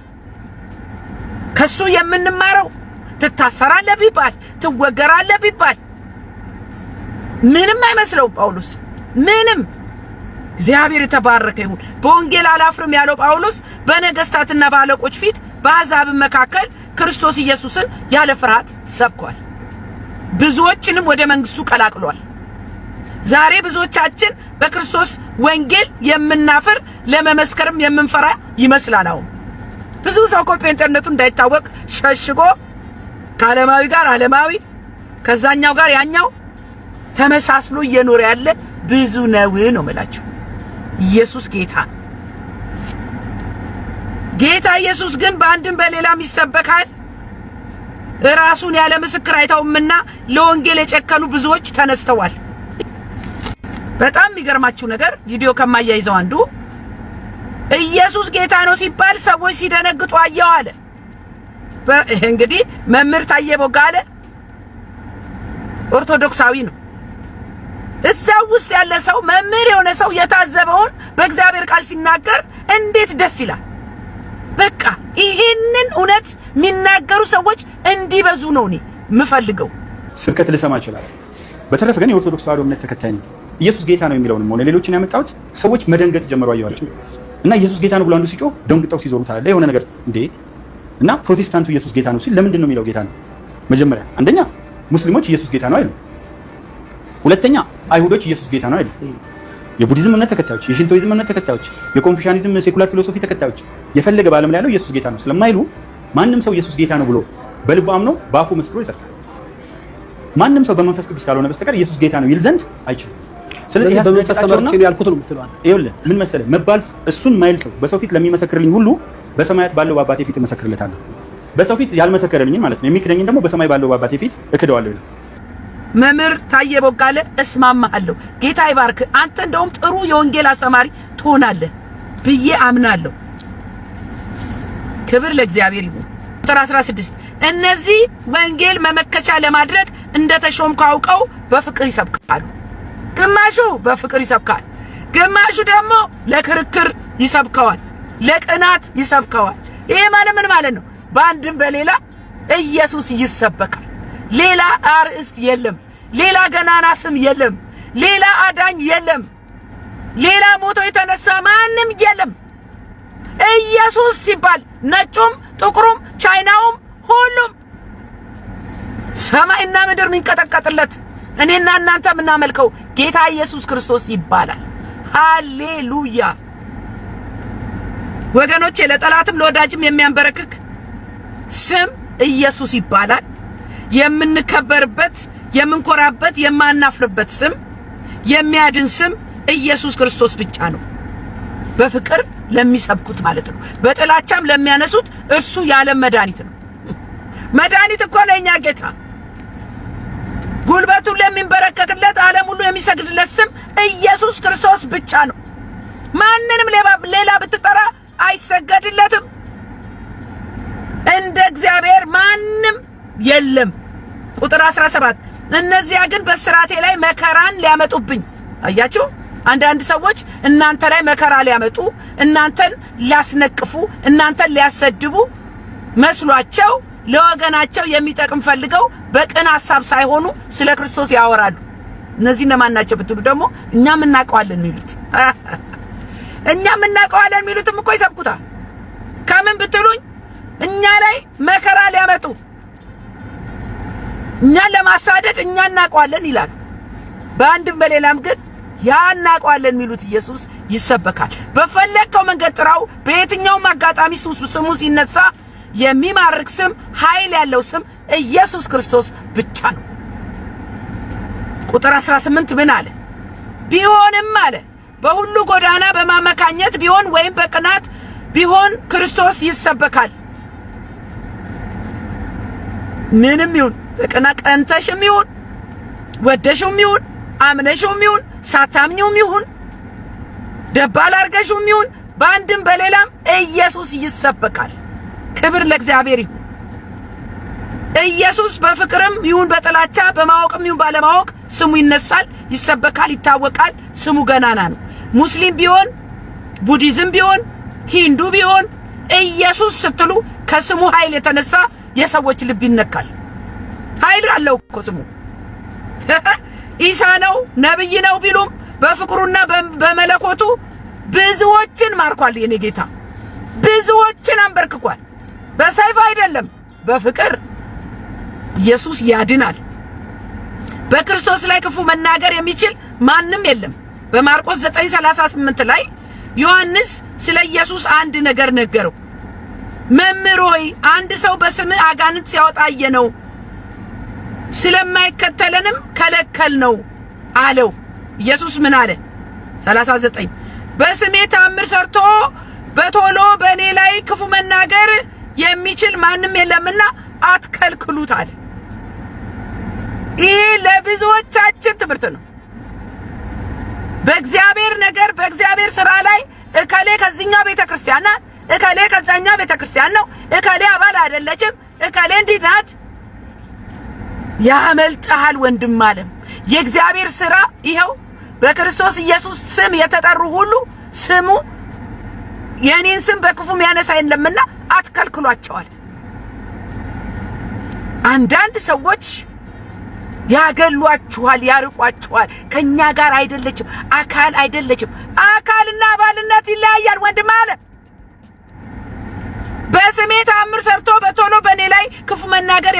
ከሱ የምንማረው ትታሰራለህ ቢባል ትወገራለህ ቢባል ምንም አይመስለውም ጳውሎስ ምንም። እግዚአብሔር የተባረከ ይሁን። በወንጌል አላፍርም ያለው ጳውሎስ በነገስታትና በአለቆች ፊት በአሕዛብ መካከል ክርስቶስ ኢየሱስን ያለ ፍርሃት ሰብኳል። ብዙዎችንም ወደ መንግስቱ ቀላቅሏል። ዛሬ ብዙዎቻችን በክርስቶስ ወንጌል የምናፍር ለመመስከርም የምንፈራ ይመስላል። አሁን ብዙ ሰው እኮ ጴንጤነቱ እንዳይታወቅ ሸሽጎ ከዓለማዊ ጋር ዓለማዊ ከዛኛው ጋር ያኛው ተመሳስሎ እየኖረ ያለ ብዙ ነው ነው መላችሁ። ኢየሱስ ጌታ ጌታ ኢየሱስ ግን በአንድም በሌላም ይሰበካል። ራሱን ያለ ምስክር አይተውምና ለወንጌል የጨከኑ ብዙዎች ተነስተዋል። በጣም የሚገርማችሁ ነገር ቪዲዮ ከማያይዘው አንዱ ኢየሱስ ጌታ ነው ሲባል ሰዎች ሲደነግጡ አየው አለ። እንግዲህ መምህር ታዬ ቦጋለ ኦርቶዶክሳዊ ነው። እዛው ውስጥ ያለ ሰው መምህር የሆነ ሰው የታዘበውን በእግዚአብሔር ቃል ሲናገር እንዴት ደስ ይላል። በቃ ይሄንን እውነት የሚናገሩ ሰዎች እንዲበዙ ነው እኔ የምፈልገው። ስብከት ልሰማ ይችላል። በተረፈ ግን የኦርቶዶክስ ተዋሕዶ እምነት ተከታይ ነው። ኢየሱስ ጌታ ነው የሚለውንም ሆነ ሌሎችን ያመጣሁት ሰዎች መደንገጥ ጀመሩ አየዋቸው እና ኢየሱስ ጌታ ነው ብሎ አንዱ ሲጮህ ደንግጠው ሲዞሩ ታያለ። የሆነ ነገር እንዴ እና ፕሮቴስታንቱ ኢየሱስ ጌታ ነው ሲል ለምንድን ነው የሚለው ጌታ ነው? መጀመሪያ አንደኛ ሙስሊሞች ኢየሱስ ጌታ ነው አይደል? ሁለተኛ አይሁዶች ኢየሱስ ጌታ ነው አይደል? የቡዲዝም እምነት ተከታዮች፣ የሽንቶይዝም እምነት ተከታዮች፣ የኮንፊውሻኒዝም ሴኩላር ፊሎሶፊ ተከታዮች የፈለገ በዓለም ላይ ያለው ኢየሱስ ጌታ ነው ስለማይሉ ማንም ሰው ኢየሱስ ጌታ ነው ብሎ በልቡ አምኖ በአፉ መስክሮ ይጸድቃል። ማንም ሰው በመንፈስ ቅዱስ ካልሆነ በስተቀር ኢየሱስ ጌታ ነው ይል ዘንድ አይችልም። ስለዚህ በመንፈስ ተመርቼ ነው ያልኩት ነው የምትለው። ይኸውልህ ምን መሰለህ መባል እሱን ማይል ሰው በሰው ፊት ለሚመሰክርልኝ ሁሉ በሰማያት ባለው በአባቴ ፊት እመሰክርለታለሁ። በሰው ፊት ያልመሰከረልኝ ማለት ነው የሚክደኝን ደግሞ በሰማይ ባለው በአባቴ ፊት እክደዋለሁ ይላል። መምህር ታዬ ቦጋለ እስማማለሁ። ጌታ ይባርክ። አንተ እንደውም ጥሩ የወንጌል አስተማሪ ትሆናለህ ብዬ አምናለሁ። ክብር ለእግዚአብሔር ይሁን። ቁጥር 16 እነዚህ ወንጌል መመከቻ ለማድረግ እንደተሾምኩ አውቀው በፍቅር ይሰብካሉ። ግማሹ በፍቅር ይሰብካል፣ ግማሹ ደግሞ ለክርክር ይሰብከዋል፣ ለቅናት ይሰብከዋል። ይሄ ማለት ምን ማለት ነው? በአንድም በሌላ ኢየሱስ ይሰበካል። ሌላ አርእስት የለም፣ ሌላ ገናና ስም የለም፣ ሌላ አዳኝ የለም፣ ሌላ ሞቶ የተነሳ ማንም የለም። ኢየሱስ ሲባል ነጩም ጥቁሩም ቻይናውም ሁሉም ሰማይና ምድር የሚንቀጠቀጥለት እኔና እናንተ የምናመልከው ጌታ ኢየሱስ ክርስቶስ ይባላል። ሃሌሉያ ወገኖቼ፣ ለጠላትም ለወዳጅም የሚያንበረክክ ስም ኢየሱስ ይባላል። የምንከበርበት የምንኮራበት የማናፍርበት ስም የሚያድን ስም ኢየሱስ ክርስቶስ ብቻ ነው። በፍቅር ለሚሰብኩት ማለት ነው። በጥላቻም ለሚያነሱት እርሱ የዓለም መድኃኒት ነው። መድኃኒት እኮ ለኛ ጌታ። ጉልበቱን ለሚንበረከክለት ዓለም ሁሉ የሚሰግድለት ስም ኢየሱስ ክርስቶስ ብቻ ነው። ማንንም ሌላ ብትጠራ አይሰገድለትም። እንደ እግዚአብሔር ማንም የለም። ቁጥር 17 እነዚያ ግን በስራቴ ላይ መከራን ሊያመጡብኝ። አያችሁ፣ አንዳንድ ሰዎች እናንተ ላይ መከራ ሊያመጡ፣ እናንተን ሊያስነቅፉ፣ እናንተን ሊያሰድቡ መስሏቸው ለወገናቸው የሚጠቅም ፈልገው በቅን ሐሳብ ሳይሆኑ ስለ ክርስቶስ ያወራሉ። እነዚህ እነማን ናቸው ብትሉ ደግሞ እኛም እናውቀዋለን የሚሉት እኛም እናውቀዋለን የሚሉትም እኮ ይሰብኩታል። ከምን ብትሉኝ እኛ ላይ መከራ ሊያመጡ እኛን ለማሳደድ እኛ እናውቀዋለን ይላል። በአንድም በሌላም ግን ያ እናውቀዋለን የሚሉት ኢየሱስ ይሰበካል። በፈለከው መንገድ ጥራው። በየትኛውም አጋጣሚ ስሙ ሲነሳ የሚማርክ ስም፣ ኃይል ያለው ስም ኢየሱስ ክርስቶስ ብቻ ነው። ቁጥር 18 ምን አለ? ቢሆንም አለ በሁሉ ጎዳና በማመካኘት ቢሆን ወይም በቅናት ቢሆን ክርስቶስ ይሰበካል። ምንም ይሁን በቅናት ቀንተሽም ይሁን ወደሽም ይሁን አምነሽም ይሁን ሳታምኚውም ይሁን ደባል አርገሽም ይሁን በአንድም በሌላም ኢየሱስ ይሰበካል። ክብር ለእግዚአብሔር ይሁን። ኢየሱስ በፍቅርም ይሁን በጥላቻ በማወቅም ይሁን ባለማወቅ ስሙ ይነሳል፣ ይሰበካል፣ ይታወቃል። ስሙ ገናና ነው። ሙስሊም ቢሆን ቡዲዝም ቢሆን ሂንዱ ቢሆን ኢየሱስ ስትሉ ከስሙ ኃይል የተነሳ የሰዎች ልብ ይነካል። ኃይል አለው እኮ ስሙ። ኢሳ ነው ነብይ ነው ቢሉም በፍቅሩና በመለኮቱ ብዙዎችን ማርኳል። የኔ ጌታ ብዙዎችን አንበርክኳል። በሰይፍ አይደለም፣ በፍቅር ኢየሱስ ያድናል። በክርስቶስ ላይ ክፉ መናገር የሚችል ማንም የለም። በማርቆስ 9:38 ላይ ዮሐንስ ስለ ኢየሱስ አንድ ነገር ነገረው። መምህር ሆይ አንድ ሰው በስምህ አጋንንት ሲያወጣ አየነው፣ ስለማይከተለንም ከለከልነው አለው። ኢየሱስ ምን አለ? 39 በስሜ ተአምር ሰርቶ በቶሎ በእኔ ላይ ክፉ መናገር የሚችል ማንም የለምና አትከልክሉት አለ። ይህ ለብዙዎቻችን ትምህርት ነው። በእግዚአብሔር ነገር በእግዚአብሔር ሥራ ላይ እከሌ ከዚህኛው ቤተክርስቲያን ናት፣ እከሌ ከዛኛው ቤተክርስቲያን ነው፣ እከሌ አባል አይደለችም፣ እከሌ እንዲህ ናት። ያመልጣል ወንድም አለም። የእግዚአብሔር ሥራ ይኸው በክርስቶስ ኢየሱስ ስም የተጠሩ ሁሉ ስሙ የኔን ስም በክፉም ያነሳ የለምና አትከልክሏቸዋል። አንዳንድ ሰዎች ያገሏችኋል፣ ያርቋችኋል። ከኛ ጋር አይደለችም፣ አካል አይደለችም። አካልና አባልነት ይለያያል ወንድም አለ። በስሜ ተአምር ሰርቶ በቶሎ በእኔ ላይ ክፉ መናገር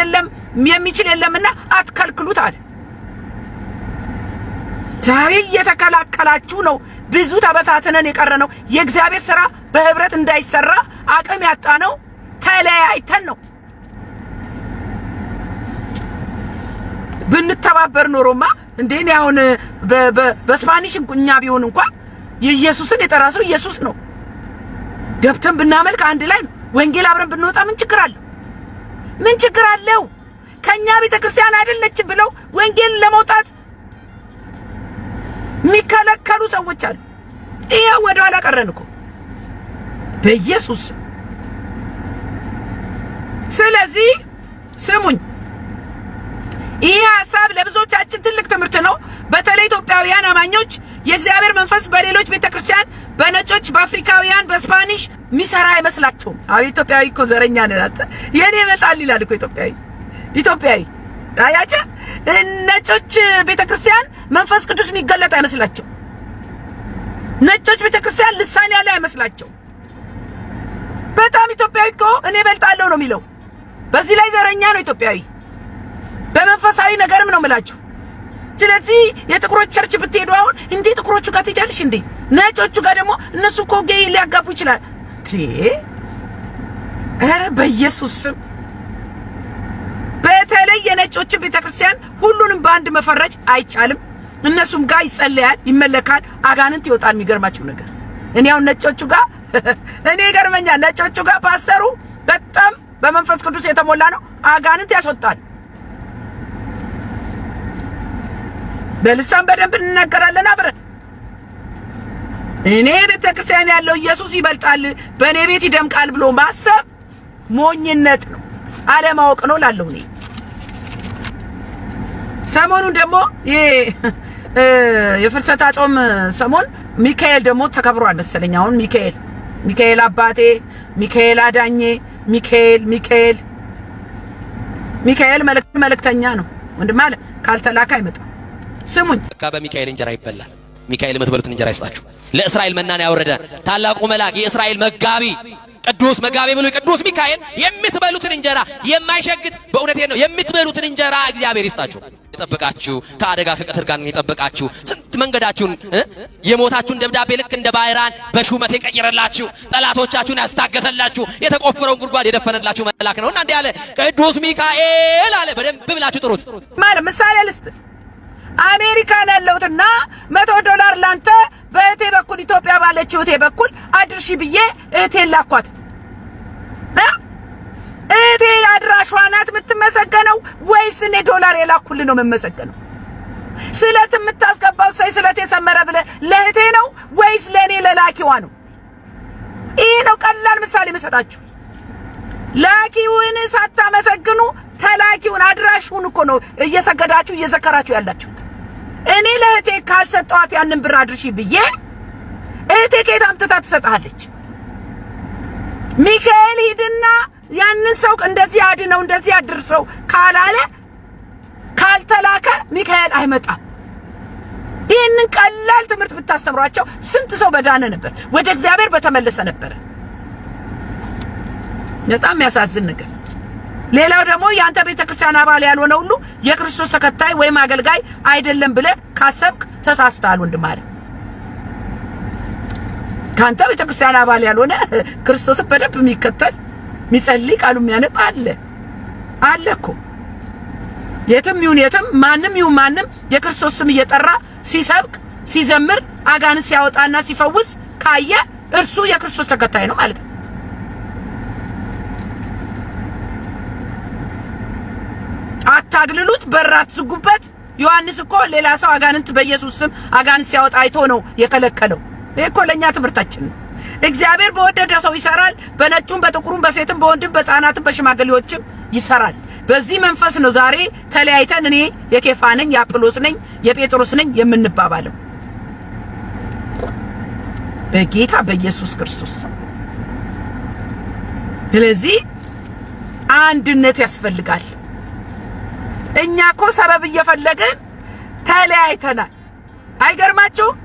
የሚችል የለምና አትከልክሉት አለ። ዛሬ እየተከላከላችሁ ነው። ብዙ ተበታትነን የቀረነው የእግዚአብሔር ሥራ በህብረት እንዳይሰራ አቅም ያጣነው ተለያይተን ነው። ብንተባበር ኖሮማ እንዴ አሁን በስፓኒሽ እኛ ቢሆን እንኳን የኢየሱስን የጠራሰው ኢየሱስ ነው። ገብተን ብናመልክ አንድ ላይ ነው። ወንጌል አብረን ብንወጣ ምን ችግር አለው? ምን ችግር አለው? ከኛ ቤተክርስቲያን አይደለችም ብለው ወንጌል ለመውጣት የሚከለከሉ ሰዎች አሉ። ይሄ ወደ ኋላ ቀረን እኮ በኢየሱስ። ስለዚህ ስሙኝ፣ ይሄ ሐሳብ ለብዙዎቻችን ትልቅ ትምህርት ነው። በተለይ ኢትዮጵያውያን አማኞች የእግዚአብሔር መንፈስ በሌሎች ቤተክርስቲያን፣ በነጮች፣ በአፍሪካውያን፣ በስፓኒሽ ሚሰራ አይመስላቸውም። አይ ኢትዮጵያዊ እኮ ዘረኛ ነን። የኔ ይመጣል ይላል እኮ ኢትዮጵያዊ አያቸ ነጮች ቤተክርስቲያን መንፈስ ቅዱስ የሚገለጥ አይመስላቸው። ነጮች ቤተክርስቲያን ልሳን ያለ አይመስላቸው። በጣም ኢትዮጵያዊ እኮ እኔ እበልጣለሁ ነው የሚለው። በዚህ ላይ ዘረኛ ነው ኢትዮጵያዊ። በመንፈሳዊ ነገርም ነው የምላችሁ። ስለዚህ የጥቁሮች ቸርች ብትሄዱ አሁን እንዴ ጥቁሮቹ ጋር ትሄጃለሽ እንዴ? ነጮቹ ጋር ደግሞ እነሱ እኮ ጌይ ሊያጋቡ ይችላል። ኧረ በኢየሱስ ስም በተለይ የነጮች ቤተክርስቲያን ሁሉንም በአንድ መፈረጅ አይቻልም። እነሱም ጋር ይጸለያል፣ ይመለካል፣ አጋንንት ይወጣል። የሚገርማችሁ ነገር እኔ አሁን ነጮቹ ጋር እኔ ይገርመኛል። ነጮቹ ጋር ፓስተሩ በጣም በመንፈስ ቅዱስ የተሞላ ነው፣ አጋንንት ያስወጣል። በልሳን በደንብ እንናገራለን አብረን። እኔ ቤተክርስቲያን ያለው ኢየሱስ ይበልጣል በእኔ ቤት ይደምቃል ብሎ ማሰብ ሞኝነት ነው፣ አለማወቅ ነው ላለው እኔ። ሰሞኑን ደግሞ የፍልሰታ ጾም ሰሞን ሚካኤል ደግሞ ተከብሯል መሰለኝ። አሁን ሚካኤል አባቴ፣ ሚካኤል አዳኜ፣ ሚካኤል መልእክተኛ ነው ወንድም አለ። ካልተላከ አይመጣም። ስሙኝ፣ በሚካኤል እንጀራ ይበላል። ሚካኤል የምትበሉትን እንጀራ ይስጣችሁ። ለእስራኤል መናን ያወረደ ታላቁ መልአክ የእስራኤል መጋቢ ቅዱስ መጋቢ ብሎ ቅዱስ ሚካኤል የምትበሉትን እንጀራ የማይሸግት በእውነቴ ነው የምትበሉትን እንጀራ እግዚአብሔር ይስጣችሁ። ይጠብቃችሁ፣ ከአደጋ ከቀትር ጋር ይጠብቃችሁ። ስንት መንገዳችሁን የሞታችሁን ደብዳቤ ልክ እንደ ባይራን በሹመት የቀየረላችሁ፣ ጠላቶቻችሁን ያስታገሰላችሁ፣ የተቆፈረውን ጉድጓድ የደፈነላችሁ መልአክ ነውና እንዲህ አለ ቅዱስ ሚካኤል አለ። በደንብ ብላችሁ ጥሩት። ማለት ምሳሌ ልስጥ። አሜሪካን ያለውትና $100 ላንተ በእቴ በኩል ኢትዮጵያ ባለችው እቴ በኩል አድርሺ ብዬ እቴን ላኳት። እቴ አድራሿ ናት የምትመሰገነው ወይስ እኔ ዶላር የላኩልህ ነው የምመሰገነው? ስለት የምታስገባው ስለት የሰመረ ብለህ ለእቴ ነው ወይስ ለእኔ ለላኪዋ ነው? ይህ ነው ቀላል ምሳሌ የምሰጣችሁ። ላኪውን ሳታመሰግኑ ተላኪውን አድራሹን እኮ ነው እየሰገዳችሁ እየዘከራችሁ ያላችሁት። እኔ ለእቴ ካልሰጠኋት ያንን ብር አድርሺ ብዬ እቴ ከየት አምጥታ ትሰጣለች? ሚካኤል ሂድና ያንን ሰው እንደዚህ አድነው እንደዚህ አድርሰው ካላለ ካልተላከ ሚካኤል አይመጣም። ይህንን ቀላል ትምህርት ብታስተምሯቸው ስንት ሰው በዳነ ነበር፣ ወደ እግዚአብሔር በተመለሰ ነበር። በጣም የሚያሳዝን ነገር። ሌላው ደግሞ ያንተ ቤተክርስቲያን አባል ያልሆነ ሁሉ የክርስቶስ ተከታይ ወይም አገልጋይ አይደለም ብለህ ካሰብክ ተሳስተሃል ወንድም አለ። ካንተ ቤተክርስቲያን አባል ያልሆነ ክርስቶስን በደንብ የሚከተል የሚጸልይ ቃሉ የሚያነብ አለ እኮ። የትም ይሁን የትም ማንም ይሁን ማንም የክርስቶስ ስም እየጠራ ሲሰብክ ሲዘምር አጋንንት ሲያወጣና ሲፈውስ ካየ እርሱ የክርስቶስ ተከታይ ነው ማለት ነው። አታግልሉት፣ በራት ዝጉበት። ዮሐንስ እኮ ሌላ ሰው አጋንንት በኢየሱስ ስም አጋንንት ሲያወጣ አይቶ ነው የከለከለው። ይሄ እኮ ለኛ ትምህርታችን ነው። እግዚአብሔር በወደደ ሰው ይሰራል። በነጩም በጥቁሩም በሴትም በወንድም በሕፃናትም በሽማግሌዎችም ይሰራል። በዚህ መንፈስ ነው ዛሬ ተለያይተን እኔ የኬፋ ነኝ የአጵሎስ ነኝ የጴጥሮስ ነኝ የምንባባለው በጌታ በኢየሱስ ክርስቶስ። ስለዚህ አንድነት ያስፈልጋል። እኛ እኮ ሰበብ እየፈለግን ተለያይተናል። አይገርማችሁም?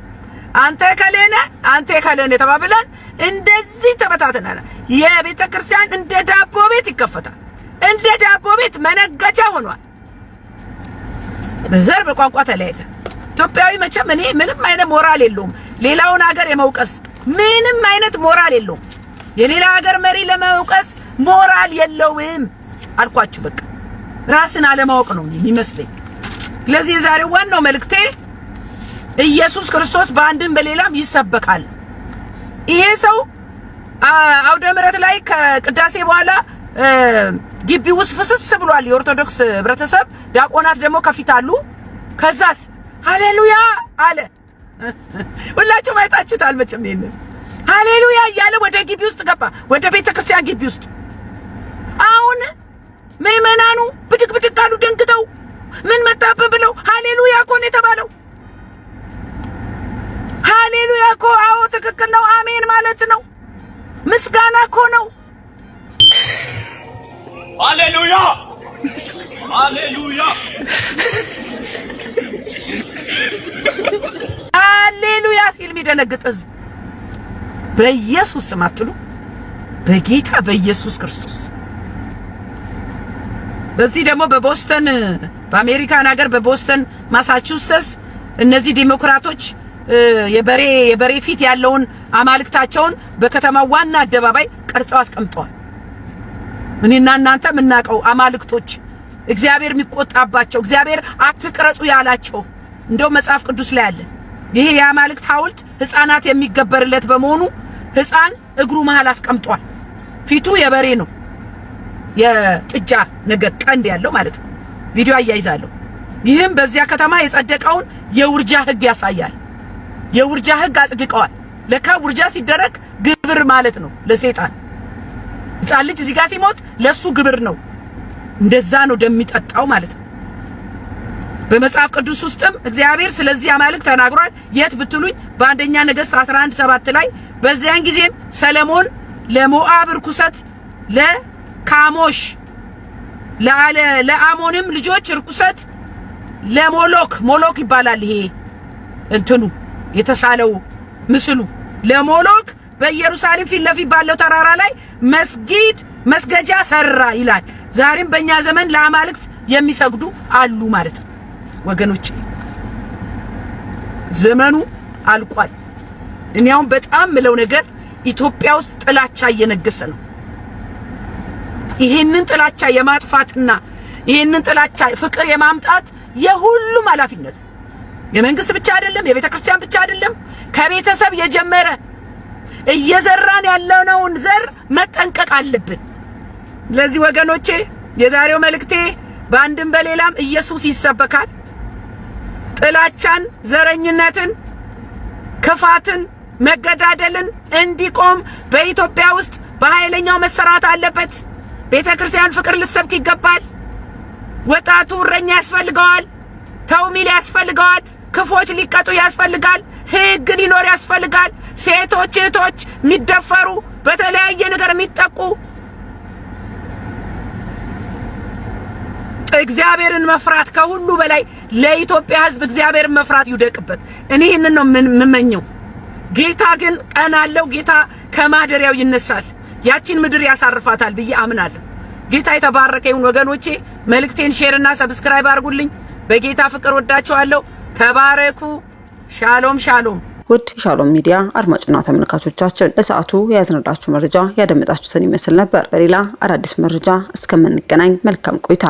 አንተ ከሌነ አንተ ከሌነ ተባብለን እንደዚህ ተበታተናል። የቤተ ክርስቲያን እንደ ዳቦ ቤት ይከፈታል። እንደ ዳቦ ቤት መነገጃ ሆኗል። በዘር በቋንቋ ተለያይተን ኢትዮጵያዊ መቼም እኔ ምንም አይነት ሞራል የለውም ሌላውን ሀገር የመውቀስ ምንም አይነት ሞራል የለውም። የሌላ ሀገር መሪ ለመውቀስ ሞራል የለውም አልኳችሁ። በቃ ራስን አለማወቅ ነው የሚመስለኝ። ስለዚህ የዛሬው ዋናው መልእክቴ ኢየሱስ ክርስቶስ በአንድም በሌላም ይሰበካል። ይሄ ሰው አውደ ምሕረት ላይ ከቅዳሴ በኋላ ግቢ ውስጥ ፍስስ ብሏል። የኦርቶዶክስ ህብረተሰብ ዲያቆናት ደግሞ ከፊት አሉ። ከዛስ ሃሌሉያ አለ። ሁላችሁም አይታችሁታል መቼም ይሄንን ሃሌሉያ እያለ ወደ ግቢ ውስጥ ገባ፣ ወደ ቤተክርስቲያን ግቢ ውስጥ። አሁን ምዕመናኑ ብድግ ብድግ አሉ ደንግጠው። ምን መጣብህ ብለው ሃሌሉያ እኮ ነው የተባለው። ሃሌሉያ እኮ አዎ ትክክል ነው፣ አሜን ማለት ነው፣ ምስጋና እኮ ነው። ሃሌሉያ ሃሌሉያ ሃሌሉያ ሲል የሚደነግጥ ህዝብ በኢየሱስ ስም አትሉ፣ በጌታ በኢየሱስ ክርስቶስ። በዚህ ደግሞ በቦስተን በአሜሪካን ሀገር በቦስተን ማሳቹሴትስ እነዚህ ዲሞክራቶች የበሬ ፊት ያለውን አማልክታቸውን በከተማው ዋና አደባባይ ቀርጸው አስቀምጠዋል። እኔና እናንተ የምናውቀው አማልክቶች እግዚአብሔር የሚቆጣባቸው እግዚአብሔር አትቅረጹ ያላቸው እንደው መጽሐፍ ቅዱስ ላይ አለ። ይሄ የአማልክት ሐውልት ህፃናት የሚገበርለት በመሆኑ ህፃን እግሩ መሃል አስቀምጧል። ፊቱ የበሬ ነው፣ የጥጃ ነገር ቀንድ ያለው ማለት ነው። ቪዲዮ አያይዛለሁ። ይህም በዚያ ከተማ የጸደቀውን የውርጃ ህግ ያሳያል። የውርጃ ህግ አጽድቀዋል። ለካ ውርጃ ሲደረግ ግብር ማለት ነው ለሰይጣን። ሕፃን ልጅ እዚህ ጋር ሲሞት ለሱ ግብር ነው። እንደዛ ነው ደም የሚጠጣው ማለት ነው። በመጽሐፍ ቅዱስ ውስጥም እግዚአብሔር ስለዚህ አማልክት ተናግሯል። የት ብትሉኝ በአንደኛ ነገሥት 11:7 ላይ በዚያን ጊዜም ሰለሞን ለሞዓብ ርኩሰት ለካሞሽ ለአሞንም ልጆች ርኩሰት ለሞሎክ ይባላል። ይሄ እንትኑ የተሳለው ምስሉ ለሞሎክ በኢየሩሳሌም ፊት ለፊት ባለው ተራራ ላይ መስገጃ ሰራ ይላል። ዛሬም በእኛ ዘመን ለአማልክት የሚሰግዱ አሉ ማለት ነው ወገኖች። ዘመኑ አልቋል። እኔ አሁን በጣም ምለው ነገር ኢትዮጵያ ውስጥ ጥላቻ እየነገሰ ነው። ይሄንን ጥላቻ የማጥፋትና ይሄንን ጥላቻ ፍቅር የማምጣት የሁሉም ኃላፊነት የመንግስት ብቻ አይደለም፣ የቤተ ክርስቲያን ብቻ አይደለም። ከቤተሰብ የጀመረ እየዘራን ያለነውን ዘር መጠንቀቅ አለብን። ለዚህ ወገኖቼ የዛሬው መልእክቴ በአንድም በሌላም ኢየሱስ ይሰበካል። ጥላቻን፣ ዘረኝነትን፣ ክፋትን፣ መገዳደልን እንዲቆም በኢትዮጵያ ውስጥ በኃይለኛው መሰራት አለበት። ቤተ ክርስቲያን ፍቅር ልትሰብክ ይገባል። ወጣቱ እረኛ ያስፈልገዋል። ተው ሚል ያስፈልገዋል። ክፎች ሊቀጡ ያስፈልጋል። ሕግ ሊኖር ያስፈልጋል። ሴቶች እህቶች የሚደፈሩ በተለያየ ነገር የሚጠቁ እግዚአብሔርን መፍራት ከሁሉ በላይ ለኢትዮጵያ ሕዝብ እግዚአብሔርን መፍራት ይውደቅበት። እኔ ይህንን ነው የምመኘው። ጌታ ግን ቀን አለው። ጌታ ከማደሪያው ይነሳል፣ ያቺን ምድር ያሳርፋታል ብዬ አምናለሁ። ጌታ የተባረከ ይሁን ወገኖቼ። መልእክቴን ሼርና ሰብስክራይብ አድርጉልኝ። በጌታ ፍቅር ወዳችኋለሁ። ተባረኩ። ሻሎም ሻሎም። ውድ ሻሎም ሚዲያ አድማጭና ተመልካቾቻችን ለሰዓቱ የያዝንላችሁ መረጃ ያደመጣችሁትን ይመስል ነበር። በሌላ አዳዲስ መረጃ እስከምንገናኝ መልካም ቆይታ።